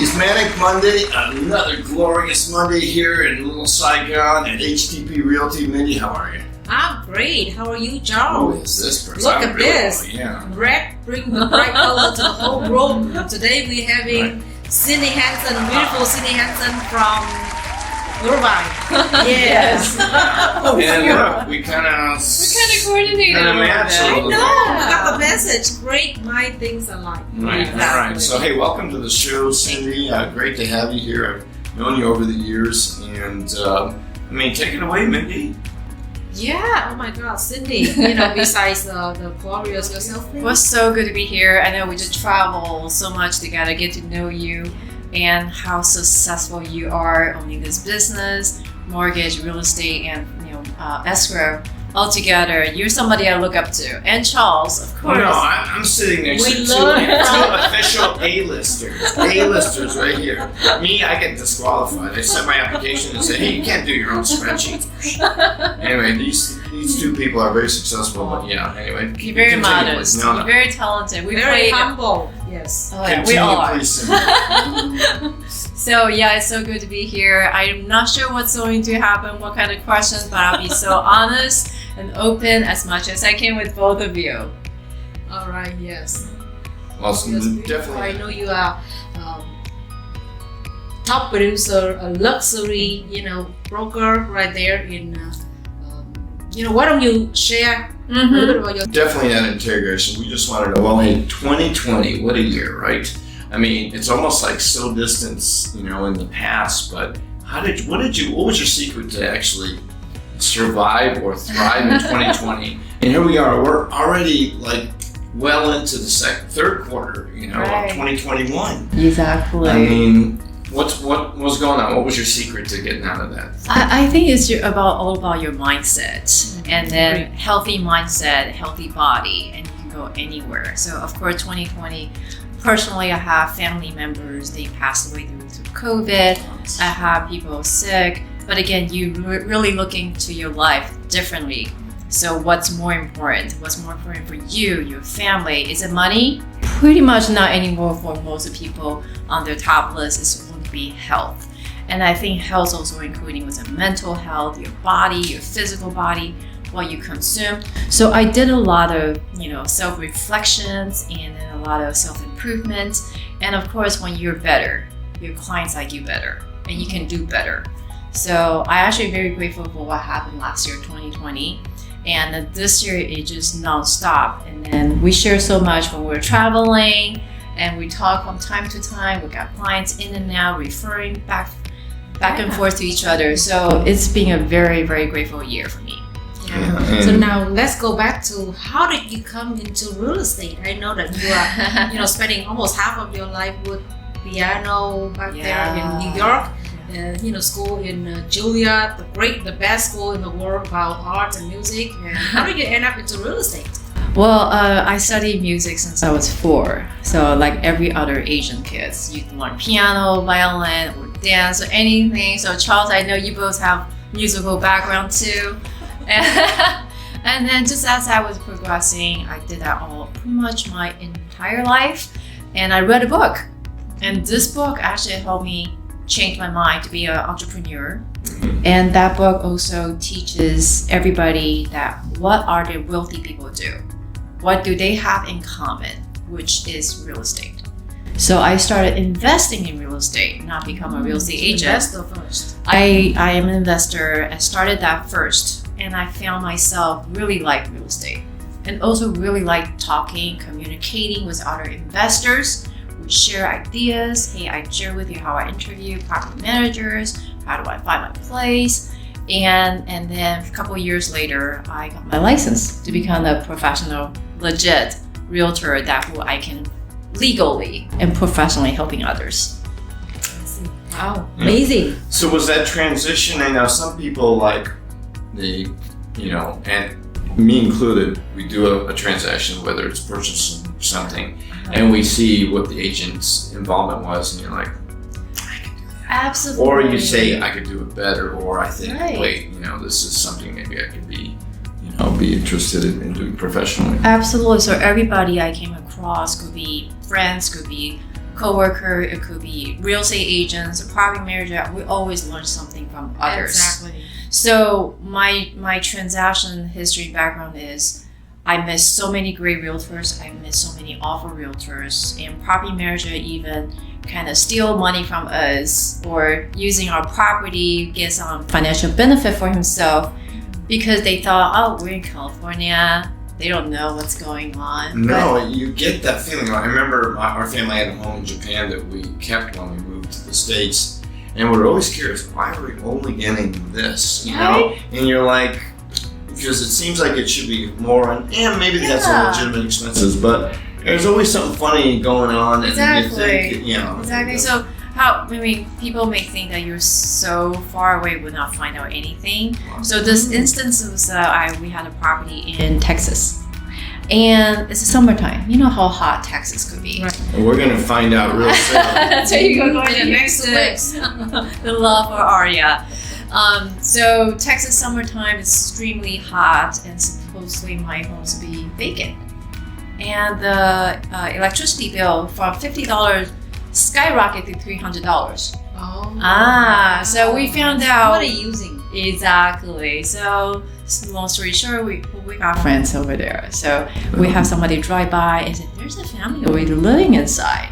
It's Manic Monday, another glorious Monday here in Little Saigon at HPTRealty. Mindy, how are you? I'm great. How are you, John? Who is this person? Look at really this. Well, yeah. Red, bring the bright color to the whole room. Today we're having Cindy Hanson, beautiful Cindy Hanson from Luong. Yes. And look, we kind of coordinated. match a I little know. bit. We got the message. Great mind things alike. Right. All right. So, hey, welcome to the show, Cindy. Great to have you here. I've known you over the years, and take it away, Mindy. Yeah. Oh my God, Cindy. Besides the glorious yourself. It was so good to be here. I know we just travel so much together, get to know you and how successful you are owning this business, mortgage, real estate, and escrow. Altogether, you're somebody I look up to. And Charles, of course. Oh, no, I'm sitting next to two official A-listers. A-listers right here. Me, I get disqualified. I sent my application and said, hey, you can't do your own spreadsheet. Anyway, these two people are very successful, but anyway. You're very modest. No. You're very talented. We very humble. Yes. We are. So it's so good to be here. I'm not sure what's going to happen, what kind of questions, but I'll be so honest and open as much as I can with both of you. All right. Yes. Awesome. Definitely. I know you are top producer, a luxury, broker right there in. Why don't you share a little bit about your... Definitely that integration. We just want to know, well, hey, 2020, what a year, right? I mean, it's almost like so distant, in the past, but what was your secret to actually survive or thrive in 2020? And here we are, we're already well into the third quarter, of 2021. Exactly. I mean, what was going on? What was your secret to getting out of that? I think it's all about your mindset, and then healthy mindset, healthy body, and you can go anywhere. So of course, 2020. Personally, I have family members, they passed away due to COVID. I have people sick. But again, you really look into your life differently. So what's more important? What's more important for you, your family? Is it money? Pretty much not anymore for most of people on their top list. It's going to be health. And I think health also including with mental health, your body, your physical body, what you consume. So I did a lot of, self-reflections and then a lot of self-improvement. And of course, when you're better, your clients like you better and you can do better. So I actually very grateful for what happened last year, 2020. And this year, it just non-stop. And then we share so much when we're traveling and we talk from time to time. We got clients in and out, referring back and forth to each other. So it's been a very, very grateful year for me. Yeah. So now let's go back to how did you come into real estate? I know that you are, spending almost half of your life with piano back there in New York. School in Juilliard, the best school in the world about art and music. And how did you end up into real estate? Well, I studied music since I was 4. So like every other Asian kids, you can learn piano, violin, or dance, or anything. So Charles, I know you both have musical background too. And then just as I was progressing, I did that all pretty much my entire life. And I read a book. And this book actually helped me change my mind to be an entrepreneur. And that book also teaches everybody that what are the wealthy people do? What do they have in common, which is real estate. So I started investing in real estate, not become a real estate agent. Investor first. I am an investor. I started that first, and I found myself really like real estate and also really like talking, communicating with other investors. We share ideas. Hey, I share with you how I interview property managers. How do I find my place? And then a couple of years later, I got my license to become a professional, legit realtor who I can legally and professionally helping others. Wow, amazing. So was that transition, I know some people and me included, we do a transaction, whether it's purchasing something, and we see what the agent's involvement was, and you're like, I can do that. Absolutely. Or you say, I could do it better, or I think, Right. wait, this is something maybe I could be interested in doing professionally. Absolutely. So everybody I came across could be friends, could be coworker, it could be real estate agents, a property manager. We always learn something from others. Exactly. So my transaction history background is I met so many great realtors. I met so many awful realtors, and property manager even kind of steal money from us or using our property, get some financial benefit for himself because they thought, oh, we're in California. They don't know what's going on. No, you get that feeling. I remember our family had a home in Japan that we kept when we moved to the States, and we were always curious, why are we only getting this, you know? And you're like, because it seems like it should be more, and maybe they have some legitimate expenses, but there's always something funny going on, and you think, you know. Exactly. So people may think that you're so far away would not find out anything. So this instance was we had a property in Texas, and it's summertime. You know how hot Texas could be. Right. And we're gonna find out real soon. That's where you go going The next weeks. the love for Aria. So Texas summertime is extremely hot, and supposedly my home's to be vacant. And the electricity bill from $50 skyrocketed to $300. Oh. So we found out. What are you using? Exactly. So long story short, we got friends over there. So we have somebody drive by and said, "There's a family already living inside."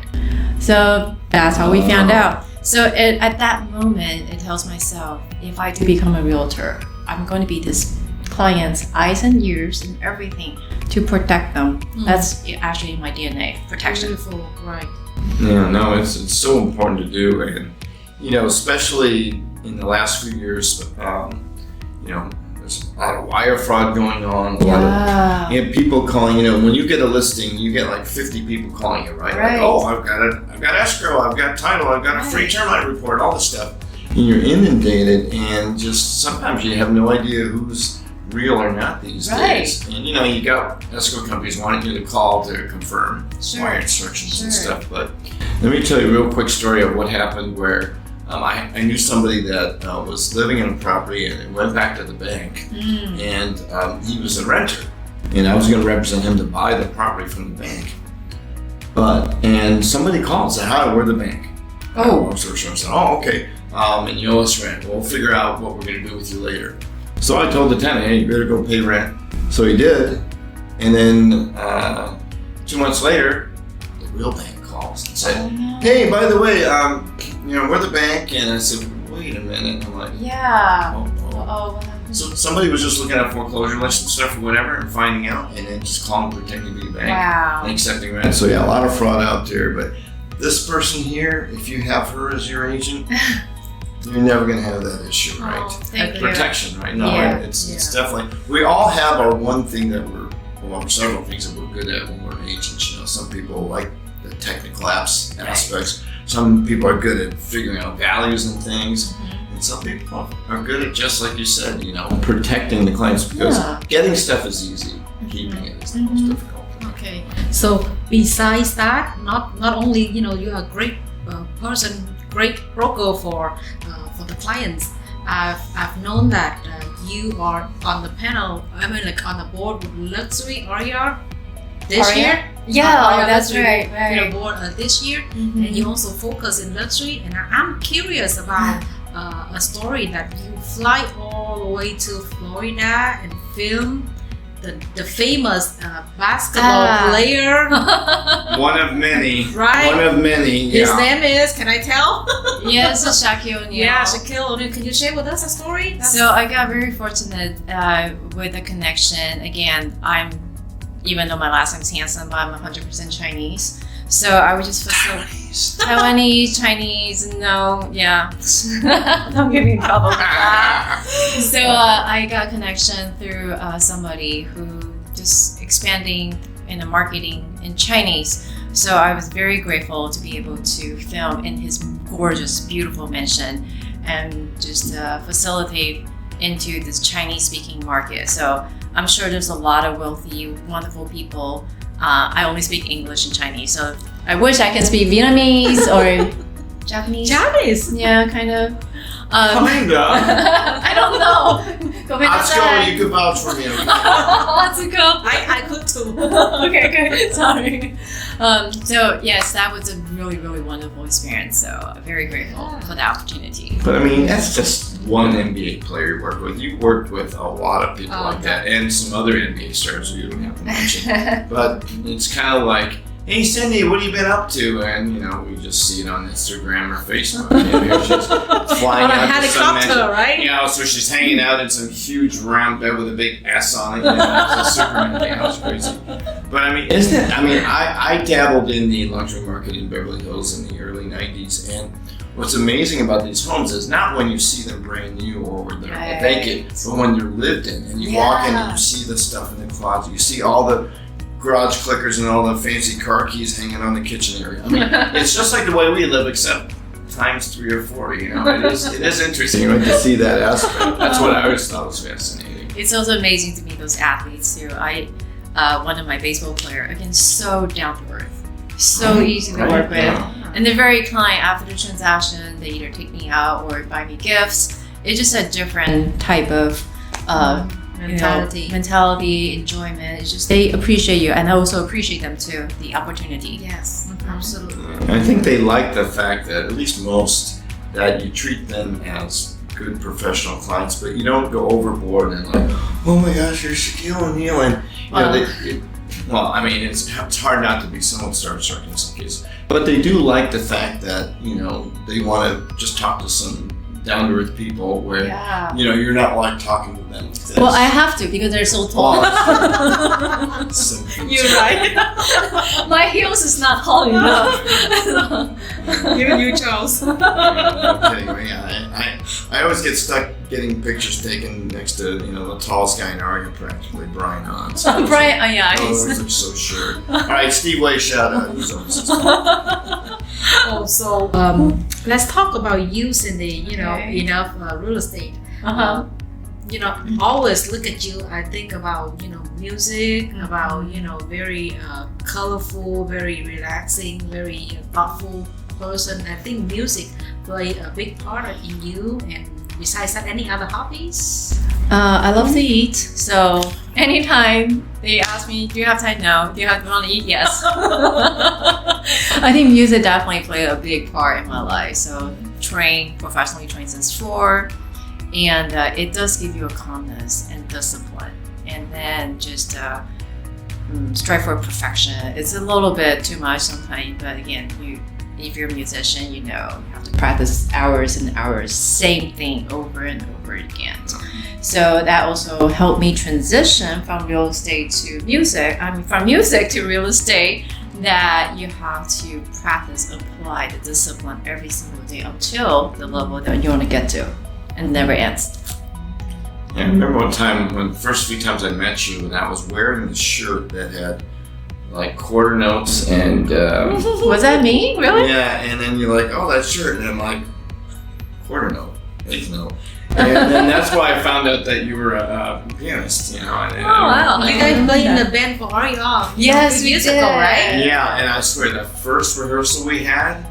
So that's how we found out. So at that moment, it tells myself, if I do become a realtor, I'm going to be this client's eyes and ears and everything to protect them. That's actually in my DNA, protection. Beautiful, right. Yeah, no, it's so important to do, and you know, especially in the last few years, you know, there's a lot of wire fraud going on. A lot of people calling. You know, when you get a listing, you get like 50 people calling you, right? Like, oh, I've got escrow, I've got title, I've got a free termite report, all this stuff. And you're inundated, and just sometimes you have no idea who's real or not these days. And you know, you got escrow companies wanting you to call to confirm wire instructions and stuff. But let me tell you a real quick story of what happened where I knew somebody that was living in a property and went back to the bank, and he was a renter, and I was going to represent him to buy the property from the bank. And somebody called and said, "Hi, we're the bank." Oh, I said, "Oh, okay. And you owe us rent. We'll figure out what we're going to do with you later." So I told the tenant, "Hey, you better go pay rent." So he did, and then 2 months later, the real bank calls and said, "Hey, by the way, you know, we're the bank." And I said, "Wait a minute." I'm like, "Oh." So somebody was just looking at foreclosure lists and stuff or whatever, and finding out, and then just calling pretending to be a bank and accepting rent. So yeah, a lot of fraud out there. But this person here, if you have her as your agent, you're never going to have that issue, right? Protection, right? No, it's definitely. We all have our one thing that several things that we're good at when we're agents. You know, some people like the technical aspects. Some people are good at figuring out values and things. And some people are good at, just like you said, you know, protecting the clients, because getting stuff is easy. Keeping it is the most difficult. Okay. So besides that, not only, you know, you're a great person, great broker for the clients. I've known that you are on the panel. I mean, like on the board with Luxury Aria this year. Yeah, that's Luxury, right. You know, board this year, and you also focus in luxury. And I'm curious about a story that you fly all the way to Florida and film the famous basketball player. One of many. Right? One of many. His name is, can I tell? Yes, Shaquille O'Neal. Yeah, Shaquille O'Neal. Can you share with us a story? So I got very fortunate with the connection. Again, even though my last name is Hanson, but I'm 100% Chinese. So I would just Taiwanese, Chinese, don't get me in trouble with that. So I got connection through somebody who just expanding in the marketing in Chinese. So I was very grateful to be able to film in his gorgeous, beautiful mansion and just facilitate into this Chinese-speaking market. So I'm sure there's a lot of wealthy, wonderful people. I only speak English and Chinese, so I wish I could speak Vietnamese or Japanese. Japanese? Yeah, kind of. Kinda. I don't know. Let's go. You can vouch for me. Okay? Let's go. I could too. Okay. Sorry. So yes, that was a really, really wonderful experience. So very grateful for the opportunity. But I mean, that's just one NBA player you work with. You worked with a lot of people like that, and some other NBA stars who you don't have to mention. But it's kind of like, hey Cindy, what have you been up to? And we just see it on Instagram or Facebook. She's flying On a out to some helicopter, right? so she's hanging out in some huge round bed with a big S on it. It's a Superman thing. That was crazy. But I mean, isn't it? I mean, I dabbled in the luxury market in Beverly Hills in the early '90s, and what's amazing about these homes is not when you see them brand new or when they're vacant, but when they're lived in, and you walk in and you see the stuff in the closet, you see all the garage clickers and all the fancy car keys hanging on the kitchen area. I mean, it's just like the way we live, except times 3 or 4. It is interesting to see that aspect. That's what I always thought was fascinating. It's also amazing to meet those athletes too. One of my baseball player, again, so down to earth, so easy to work with, and they're very kind. After the transaction, they either take me out or buy me gifts. It's just a different type of mentality, enjoyment. It's just they appreciate you, and I also appreciate them too. The opportunity. Yes, absolutely. I think they like the fact that, at least most, that you treat them as good professional clients, but you don't go overboard and like, oh my gosh, you're Shaquille O'Neal, and it's hard not to be somewhat starstruck in some cases. But they do like the fact that they want to just talk to some down-to-earth people where you're not like talking to them. Well, I have to because they're so tall. You're right. My heels is not tall enough. You chose. I always get stuck getting pictures taken next to the tallest guy in our area, practically Brian Hanson. Brian, I always look so short. All right, Steve Way, shout out. Who's on this? So let's talk about use in the enough real estate. Always look at you. I think about music, about very colorful, very relaxing, very thoughtful person. I think music play a big part in you. And besides that, any other hobbies? I love to eat, so anytime they ask me, do you have time? No. Do you want to eat? Yes. I think music definitely played a big part in my life. So professionally trained since 4, and it does give you a calmness and discipline, and then just strive for perfection. It's a little bit too much sometimes, but again, if you're a musician, you have to practice hours and hours, same thing over and over again. So that also helped me transition from real estate to music. From music to real estate, that you have to practice, apply the discipline every single day until the level that you want to get to, and it never ends. Yeah, I remember one time when the first few times I met you, and I was wearing this shirt that had like quarter notes and was that me? Really? Yeah, and then you're like, oh, that shirt, and I'm like, quarter note, eighth note. And then that's why I found out that you were a pianist, wow. You guys played in the band for RER. Yes, we did. Right? Yeah, and I swear the first rehearsal we had,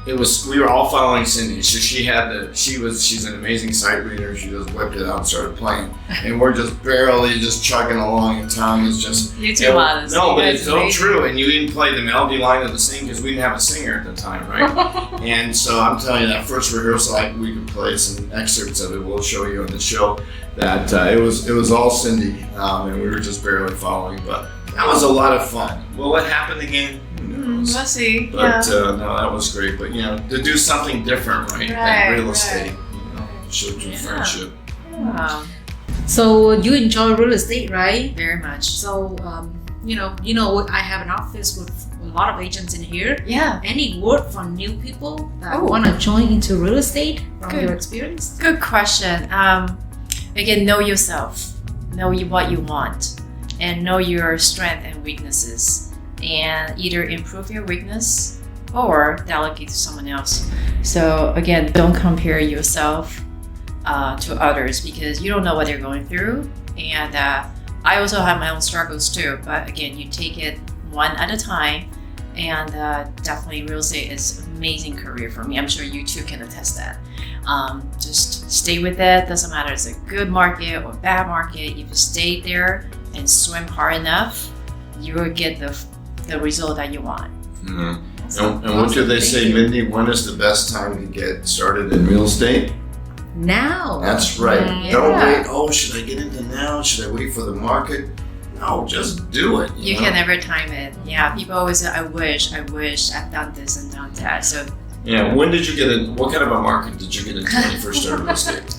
we were all following Cindy. So she's an amazing sight reader. She just whipped it out and started playing. And we're just barely just chugging along, and Tom is just... You're too honest. No, but it's so true. And you didn't play the melody line of the sing because we didn't have a singer at the time, right? And so I'm telling you, that first rehearsal, we could play some excerpts of it. We'll show you on the show that it was all Cindy, and we were just barely following. But that was a lot of fun. Will it happen again? We'll see. But no, that was great. But to do something different, right? Than real estate, showed you friendship. Yeah. So you enjoy real estate, right? Very much. So I have an office with a lot of agents in here. Yeah. Any word for new people that want to join into real estate from your experience? Good question. Again, know yourself. Know what you want, and know your strengths and weaknesses. And either improve your weakness or delegate to someone else. So again, don't compare yourself to others because you don't know what they're going through. And I also have my own struggles too. But again, you take it one at a time. And definitely real estate is an amazing career for me. I'm sure you too can attest that. Just stay with it. Doesn't matter if it's a good market or bad market. If you stay there and swim hard enough, you will get the result that you want. Mm-hmm. And what do they say, Mindy? When is the best time to get started in real estate? Now. That's right. Yeah. Don't wait. Oh, should I get into now? Should I wait for the market? No, just do it. You can never time it. Yeah, people always say, I wish I've done this and done that. So yeah, when did you get in? What kind of a market did you get into when you first started real estate?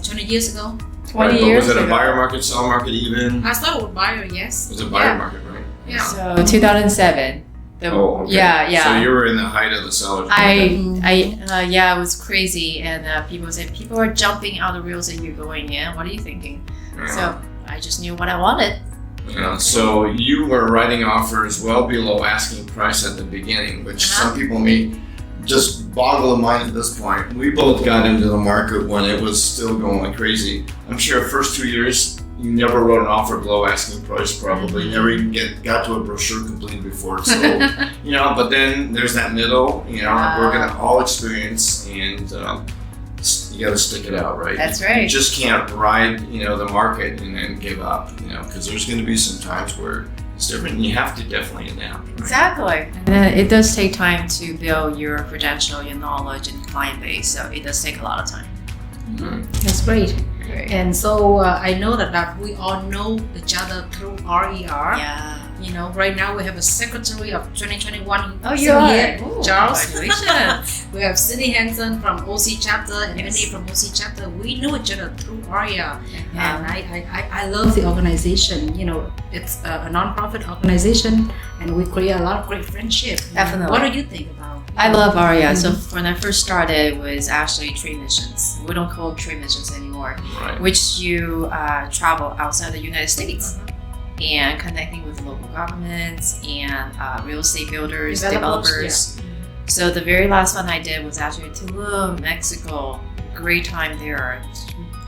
20 years ago. 20 years Was it ago. a buyer market, seller market even? I started with buyer, yes. It was a buyer market, right? Yeah. So 2007. Okay. Yeah. So you were in the height of the sellers market. It was crazy, and people said people are jumping out of real estate. You're going in. What are you thinking? Yeah. So I just knew what I wanted. Yeah, so you were writing offers well below asking price at the beginning, which some people may just boggle the mind at this point. We both got into the market when it was still going like crazy. I'm sure the first 2 years you never wrote an offer below asking price, probably never even got to a brochure completed before it sold. But then there's that middle, we're gonna all experience, and you gotta stick it out, right? That's right. You just can't ride, the market and then give up, because there's gonna be some times where it's different and you have to definitely adapt. Right? Exactly. And then it does take time to build your credential, your knowledge, and client base. So it does take a lot of time. Mm-hmm. That's great. Great. And so I know that we all know each other through RER. Yeah. Right now we have a secretary of 2021. Oh, you sitting are? here, Ooh, Charles. congratulations. We have Cindy Hanson from OC chapter and Yes. Mindy from OC chapter. We know each other through RER. Uh-huh. And I love the organization. It's a non-profit organization, and we create a lot of great friendship. Definitely. What do you think about? I love ARIA. So when I first started, it was actually trade missions. We don't call it trade missions anymore, Right. which you travel outside the United States and connecting with local governments and real estate builders, developers. So the very last one I did was actually Tulum, Mexico. Great time there.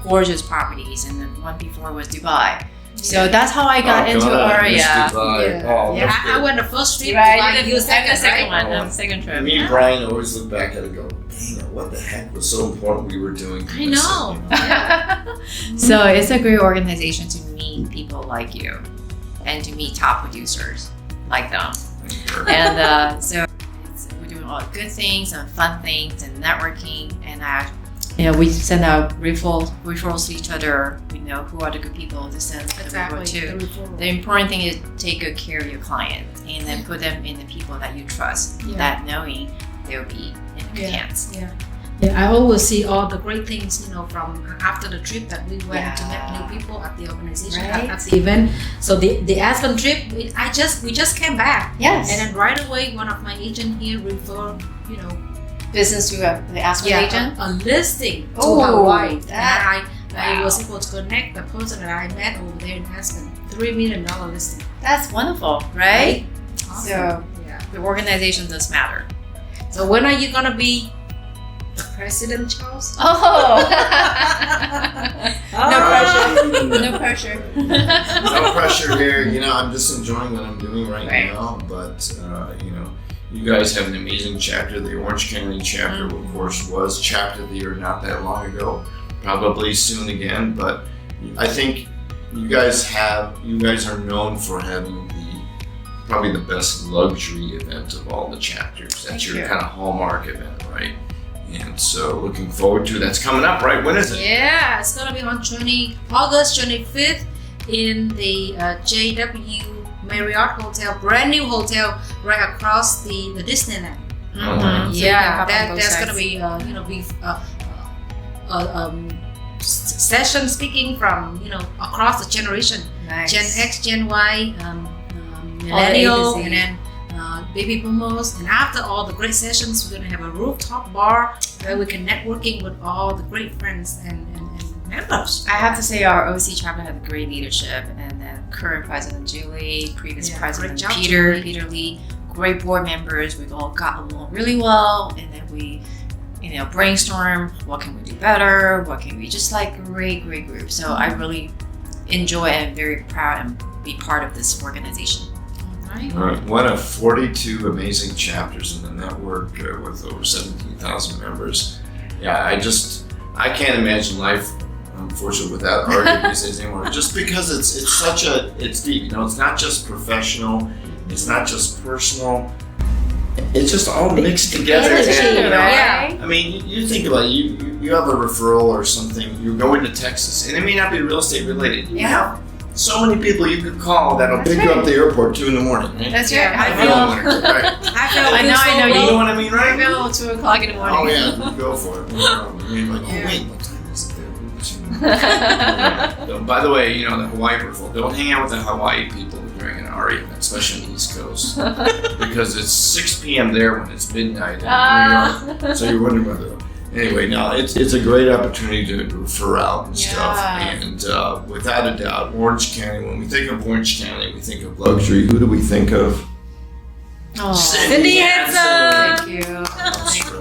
Gorgeous properties. And the one before was Dubai. So that's how I got into ARIA. I went the first trip. Right, You second, second right? one, second trip. Me and Brian always look back at it and go, dang it, what the heck was so important we were doing? I know. So it's a great organization to meet people like you and to meet top producers like them. And so we're doing all the good things and fun things and networking, and we send out referrals to each other. We know who are the good people to send the referral to. The important thing is take good care of your client and then put them in the people that you trust, that knowing they'll be in good hands. Yeah, I always see all the great things, from after the trip that we went to meet new people at the organization, at the event. So the Aspen trip, we just came back. Yes. And then right away, one of my agent here referred, Business to the Aspen agent? a listing to Hawaii. I was able to connect the person that I met over there in Aspen. $3 million listing. That's wonderful, right? Awesome. So the organization does matter. So when are you gonna be President, Charles? Oh! No pressure. No pressure here. I'm just enjoying what I'm doing right now. But, you guys have an amazing chapter. The Orange County chapter, of course, was chapter of the year not that long ago. Probably soon again. But I think you guys are known for having probably the best luxury event of all the chapters. That's your kind of hallmark event, right? And so looking forward to that's coming up, right? When is it? Yeah, it's gonna be on August 25th in the JW Marriott Hotel, brand new hotel right across the Disneyland. Mm-hmm. That's gonna be session speaking from across the generation, Nice. Gen X, Gen Y, millennial, and then baby boomers. And after all the great sessions, we're gonna have a rooftop bar where we can networking with all the great friends and members. I have to say our OC chapter had great leadership, and then current president Julie, previous president great job, Peter Lee, great board members. We all got along really well, and then we brainstorm what can we do better, what can we just great group. So I really enjoy and very proud and be part of this organization. All right? Right. One of 42 amazing chapters in the network with over 17,000 members. Yeah, I can't imagine life, unfortunately, without art these days anymore. Just because it's deep. You know, it's not just professional, it's not just personal. It's just all mixed together. Energy, And, you know, right? I mean, you think about it. You have a referral or something. You're going to Texas, and it may not be real estate related. You have so many people you could call that'll That's pick you right. up at the airport 2 a.m. Right? That's Yeah, right. I don't want to go. Right. I know. You know what I mean, You're right? available 2 o'clock in the morning. Oh yeah, go for it. No problem. You're like, Yeah. wait, what time is it there? By the way, you know the Hawaii referral. Don't hang out with the Hawaii people during an RE event, especially on the East Coast, because it's 6 p.m. there when it's midnight in New York. So you're wondering whether. Anyway, no, it's a great opportunity to refer out and stuff. And without a doubt, Orange County. When we think of Orange County, we think of luxury. Who do we think of? Oh, Cindy Hanson. thank you. Thank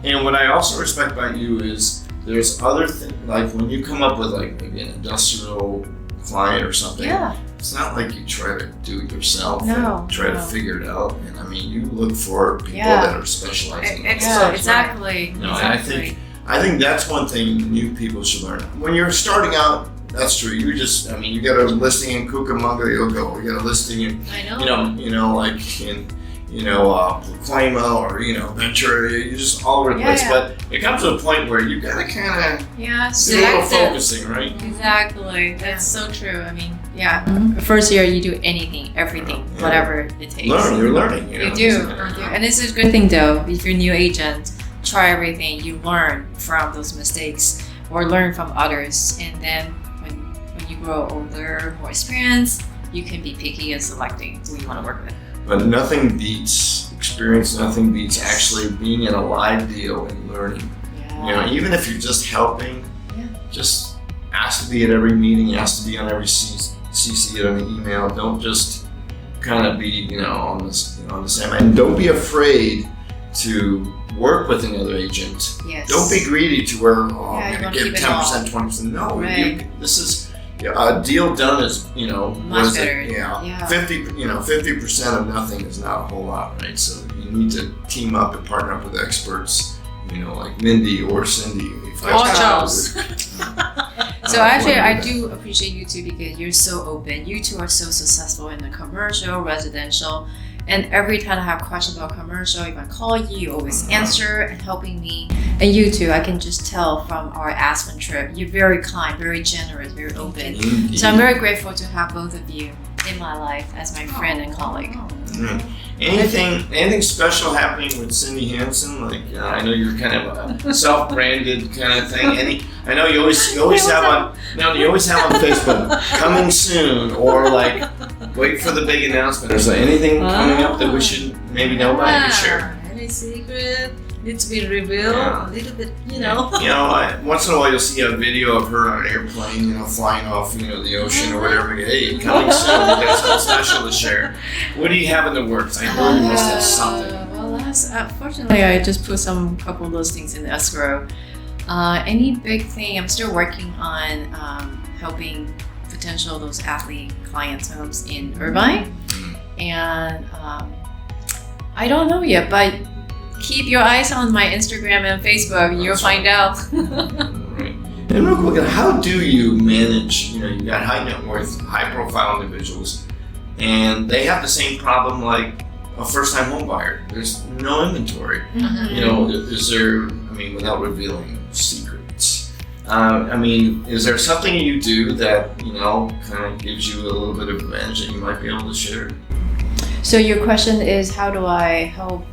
you. And what I also respect about you is there's other things, like when you come up with like maybe an industrial client or something, Yeah. it's not like you try to do it yourself No, and try to no. figure it out. And I mean, you look for people Yeah. that are specializing in that Yeah, stuff. exactly. You know, and I think that's one thing new people should learn. When you're starting out, that's true. You got a listing in Cucamonga, you'll go. You got a listing in, I know. like in, Pacoima or, Ventura, you're just all over the place. Yeah. But it comes to a point where you gotta kind of Yeah, do a little selective. focusing, right? Exactly. That's so true. I mean, first year you do anything, everything, Yeah. whatever it takes. You're learning. You do. And it's a good thing though, if you're a new agent, try everything, you learn from those mistakes or learn from others. And then when you grow older, more experienced, you can be picky and selecting who you want to work with. But nothing beats experience, nothing beats actually being in a live deal and learning. Even if you're just helping, just ask to be at every meeting, ask to be on every CC on the email. Don't just kind of be, on the same. And don't be afraid to work with another agent. Yes. Don't be greedy to where, I'm you going wanna to give keep it 10%, 20%. No, Right. this is a deal done is, Much better. 50% of nothing is not a whole lot, right? So you need to team up and partner up with experts, like Mindy or Cindy. Or Charles. So actually, I do appreciate you two because you're so open. You two are so successful in the commercial, residential, and every time I have questions about commercial, if I call you, you always answer and helping me. And you two, I can just tell from our Aspen trip, you're very kind, very generous, very open. Indeed. So I'm very grateful to have both of you in my life as my friend and colleague. Mhm. Anything special happening with Cindy Hanson? Like I know you're kind of a self-branded kind of thing. I know you always have on Facebook coming soon or like wait for the big announcement. Is there anything coming up that we should maybe know about? You can share. Any secret needs to be revealed a little bit, Once in a while you'll see a video of her on an airplane, flying off, the ocean or whatever. Hey, coming soon. You got something special to share. What do you have in the works? I know you must have something. Fortunately, I just put couple of those things in escrow. Any big thing? I'm still working on helping potential those athlete clients' homes in Irvine, and I don't know yet, but keep your eyes on my Instagram and Facebook. You'll find out. Right. And real quick, how do you manage? You got high net worth, high profile individuals, and they have the same problem like a first time home buyer. There's no inventory. Is there? Without revealing secrets. Is there something you do that kind of gives you a little bit of advantage that you might be able to share? So your question is, how do I help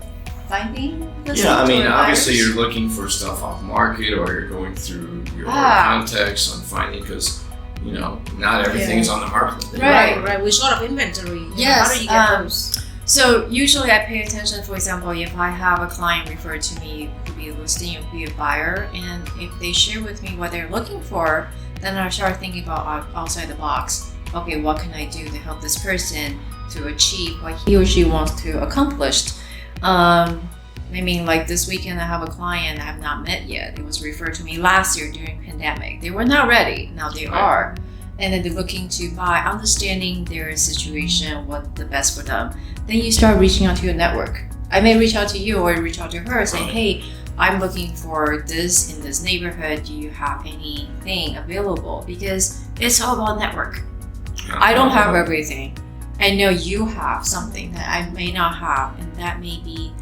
finding the obviously you're looking for stuff off market or you're going through your contacts on finding because not everything is on the market. Right. We're short of inventory. Yes. How do you get those? So usually I pay attention, for example, if I have a client refer to me, it could be a listing, it could be a buyer, and if they share with me what they're looking for, then I start thinking about outside the box. Okay, what can I do to help this person to achieve what he or she wants to accomplish? Like this weekend I have a client I have not met yet. It was referred to me last year during pandemic. They were not ready. Now they are. and then they're looking to buy, understanding their situation, what's the best for them. Then you start reaching out to your network. I may reach out to you or reach out to her saying, hey, I'm looking for this in this neighborhood. Do you have anything available? Because it's all about network. I don't have everything. I know you have something that I may not have, and that may be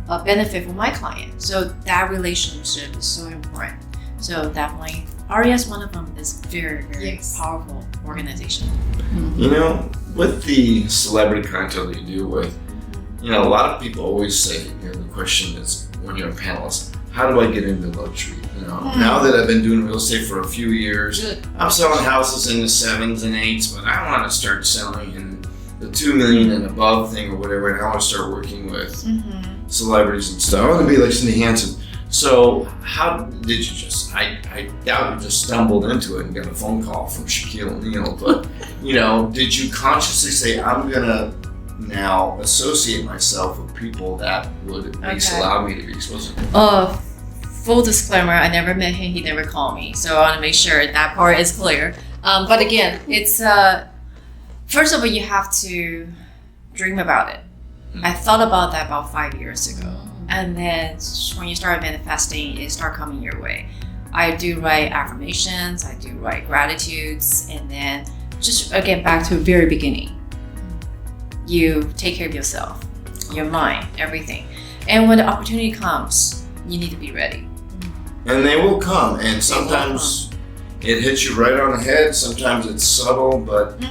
a benefit for my client. So that relationship is so important. So definitely, ARIA is one of them. Is very, very powerful organization. You know, with the celebrity clientele that you deal with, you know, a lot of people always say, you know, the question is when you're a panelist, how do I get into luxury? You know, now that I've been doing real estate for a few years, I'm selling houses in the 7s and 8s, but I want to start selling in the $2 million and above thing or whatever, and I want to start working with celebrities and stuff. I want to be like Cindy Hanson. So how did you just, I doubt you just stumbled into it and got a phone call from Shaquille O'Neal, but, you know, did you consciously say, I'm going to now associate myself with people that would at least allow me to be exposed? Full disclaimer, I never met him, he never called me. So I want to make sure that part is clear. But again, it's, first of all, you have to dream about it. I thought about that about 5 years ago. And then when you start manifesting, it start coming your way. I do write affirmations, I do write gratitudes, and then just again, back to the very beginning. You take care of yourself, your mind, everything. And when the opportunity comes, you need to be ready. And they will come, and sometimes it hits you right on the head, sometimes it's subtle, but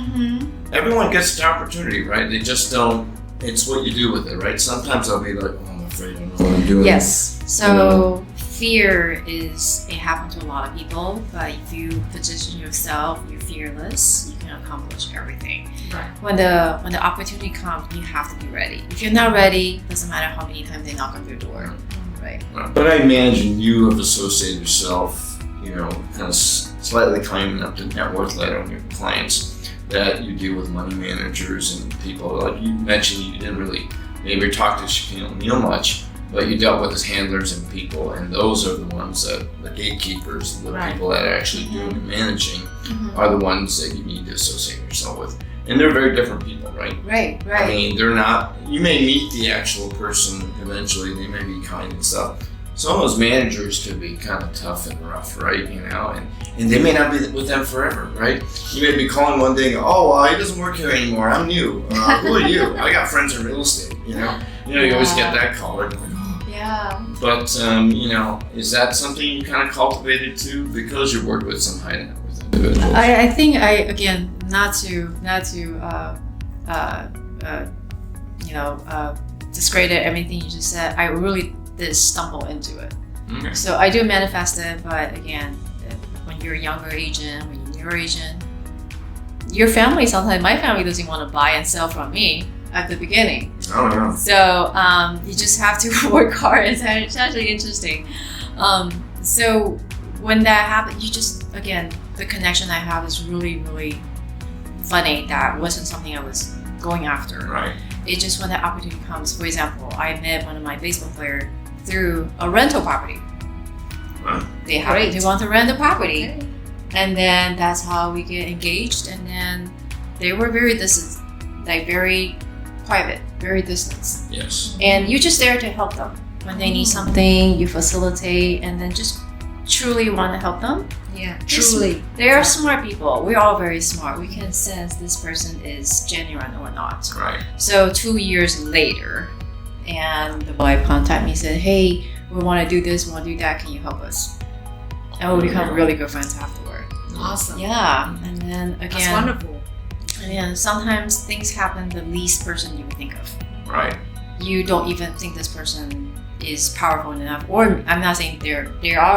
everyone gets the opportunity, right? They just don't, it's what you do with it, right? Sometimes I'll be like, oh, I'm afraid I don't know what I'm doing. Yes, so fear is, it happens to a lot of people, but if you position yourself, you're fearless, you can accomplish everything. Right. When the opportunity comes, you have to be ready. If you're not ready, doesn't matter how many times they knock on your door. Right. But I imagine you have associated yourself, you know, kind of slightly climbing up the net worth ladder on your clients, that you deal with money managers and people. Like you mentioned, you didn't really maybe talk to Shaquille O'Neal much, but you dealt with his handlers and people, and those are the ones that, the gatekeepers, the people that are actually doing the managing, are the ones that you need to associate yourself with. And they're very different people, right? Right. I mean, they're not, you may meet the actual person eventually, they may be kind and stuff. Some of those managers could be kind of tough and rough, right? You know, and they may not be with them forever, right? You may be calling one day and go, oh, well, he doesn't work here anymore, I'm new. Who are you? I got friends in real estate, you know? You always get that call, right? But, you know, is that something you kind of cultivated too? Because you worked with some high net worth individuals. I think again, not to discredit everything you just said. I really did stumble into it. Okay. So I do manifest it, but again, when you're a younger agent, when you're a newer agent, your family, sometimes my family doesn't want to buy and sell from me at the beginning. Oh, yeah. So you just have to work hard. It's actually interesting. So when that happens, you just, again, the connection I have is really, really funny. That wasn't something I was going after. Right. It's just when that opportunity comes. For example, I met one of my baseball players through a rental property. Wow. They happen to want to rent a property. Okay. And then that's how we get engaged. And then they were very distant, like very private, very distant. Yes. And you're just there to help them. When they need something, you facilitate, and then just truly want to help them. Yeah, truly. They are smart people. We're all very smart. We can sense this person is genuine or not. Right. So 2 years later, and the wife contacted me and said, hey, we want to do this, we want to do that, can you help us? And we become really good friends afterward. Awesome. Yeah, and then again. That's wonderful. And sometimes things happen the least person you would think of. Right. You don't even think this person is powerful enough, or I'm not saying they are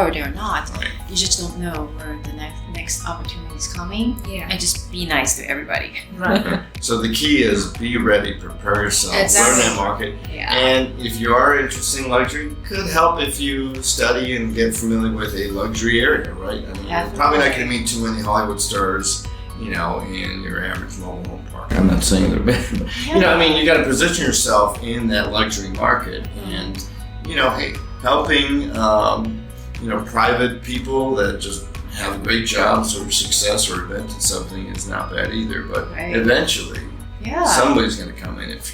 or they're not. Right. You just don't know where the next opportunity is coming. Yeah. And just be nice to everybody. Right. So the key is be ready, prepare yourself, Exactly. learn that market. Yeah. And if you are interested in luxury, it could help if you study and get familiar with a luxury area, right? I mean, you're probably not going to meet too many Hollywood stars, you know, in your average mobile home park. I'm not saying they're bad, but, you know, I mean, you got to position yourself in that luxury market, and, you know, hey, helping, you know, private people that just have a great job, sort of success, or invented something is not bad either. But Right. eventually, somebody's going to come in. If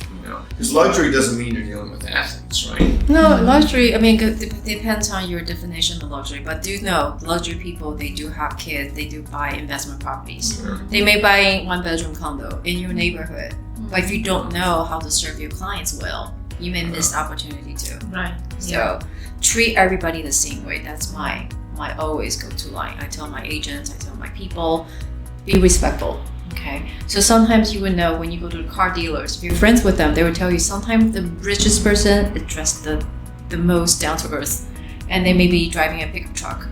because luxury doesn't mean you're dealing with athletes, right? No, luxury, I mean, it depends on your definition of luxury, but do know, luxury people, they do have kids, they do buy investment properties. Sure. They may buy a one-bedroom condo in your neighborhood, but if you don't know how to serve your clients well, you may miss the opportunity too. Right. So treat everybody the same way. That's my always go-to line. I tell my agents, I tell my people, be respectful. Okay, so sometimes you would know when you go to the car dealers, if you're friends with them, they would tell you sometimes the richest person is dressed the most down to earth, and they may be driving a pickup truck.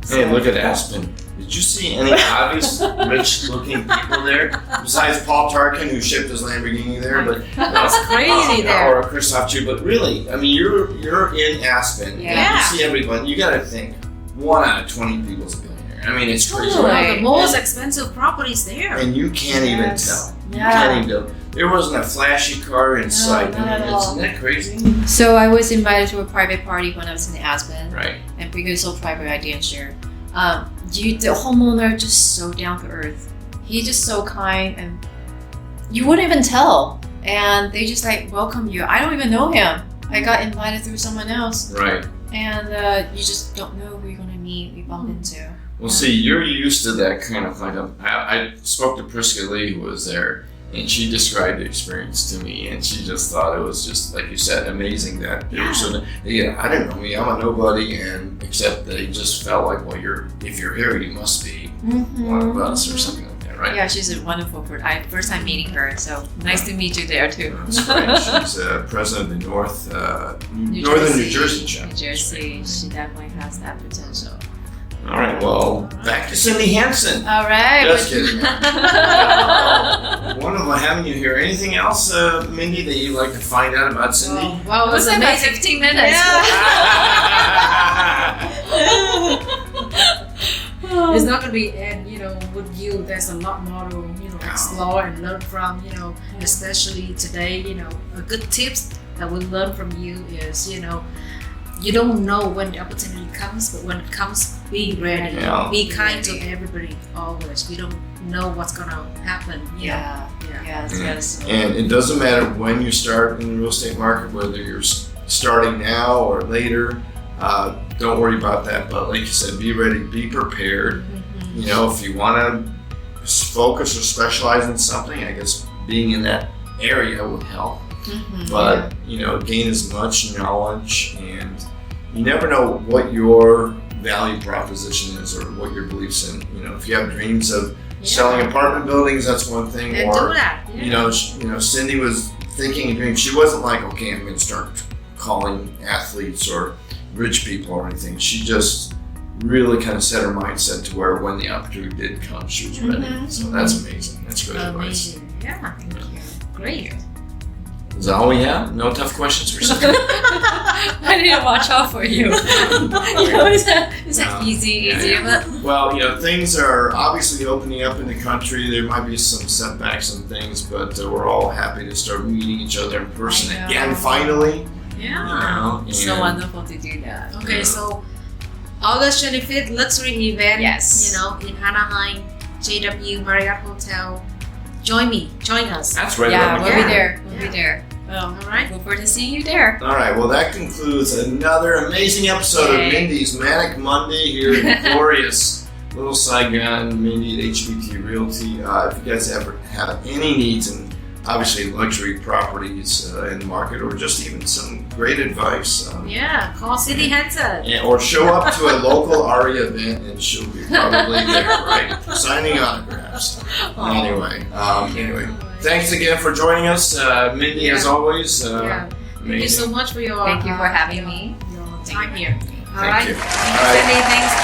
Hey, look at Aspen. Did you see any obvious rich-looking people there besides Paul Tarkin, who shipped his Lamborghini there? But That's crazy there. Or Christoph too. But really, I mean, you're in Aspen. Yeah. And you see everyone. You got to think 1 out of 20 people's a billionaire. I mean, it's crazy. One Right. of the most expensive properties there. And you can't even Yes. tell. You Yeah. can't even tell. There wasn't a flashy car in sight. not at all. Isn't that crazy? So I was invited to a private party when I was in Aspen, Right. and because so private, I didn't share. The homeowner just so down to earth. He's just so kind, and you wouldn't even tell. And they just like welcome you. I don't even know him. I got invited through someone else, Right. and you just don't know who you're gonna meet. We bump into. Well, see, you're used to that kind of like I spoke to Priska Lee, who was there, and she described the experience to me, and she just thought it was just, like you said, amazing that there was I don't know me, I'm a nobody, and except they just felt like, well, if you're here, you must be one of us or something like that, right? Yeah, she's a wonderful person. First time meeting her, so nice to meet you there too. That's great. She's president of the Northern New Jersey chapter. New Jersey, she definitely has that potential. All right, well, back to Cindy Hanson. All right. Just kidding. Wonderful having you here. Anything else, Mindy, that you'd like to find out about Cindy? Well, it was like amazing. 15 minutes. It's not gonna be, and with you, there's a lot more to explore and learn from. Especially today, a good tips that we learn from you is, you don't know when the opportunity comes, but when it comes, be ready. Yeah. Be kind to everybody always. We don't know what's gonna happen. Yeah. Yes. And it doesn't matter when you start in the real estate market, whether you're starting now or later. Don't worry about that. But like you said, be ready, be prepared. If you want to focus or specialize in something, I guess being in that area would help. But gain as much knowledge, and you never know what your value proposition is or what your beliefs in. If you have dreams of selling apartment buildings, that's one thing. And or do that. Cindy was thinking and dreaming. She wasn't like, okay, I'm going to start calling athletes or rich people or anything. She just really kind of set her mindset to where when the opportunity did come, she was ready. So that's amazing. That's good advice. Amazing. Yeah. Thank you. Great. Is that all we have? No tough questions for Cindy? I need to watch out for you. Is that easy? But Well, things are obviously opening up in the country. There might be some setbacks and things, but we're all happy to start meeting each other in person I know. again, finally. Yeah. it's so wonderful to do that. Okay, so August 25th, luxury event. Yes. In Anaheim, JW Marriott Hotel. Join us. That's right. Yeah, around the we'll be corner. there. We'll be there. All right. Look forward to seeing you there. All right, well, that concludes another amazing episode of Yay. Mindy's Manic Monday here in glorious Little Saigon, Mindy at HPTRealty. If you guys ever have any needs in obviously luxury properties in the market, or just even some great advice, Call Cindy Hanson. or show up to a local ARIA event and she'll be probably there, right? Signing autographs. Anyway, thanks again for joining us, Mindy, as always. Thank you so much for your Thank you for having me. Your time here. All Thank right. you. Thank you, Cindy. Thanks.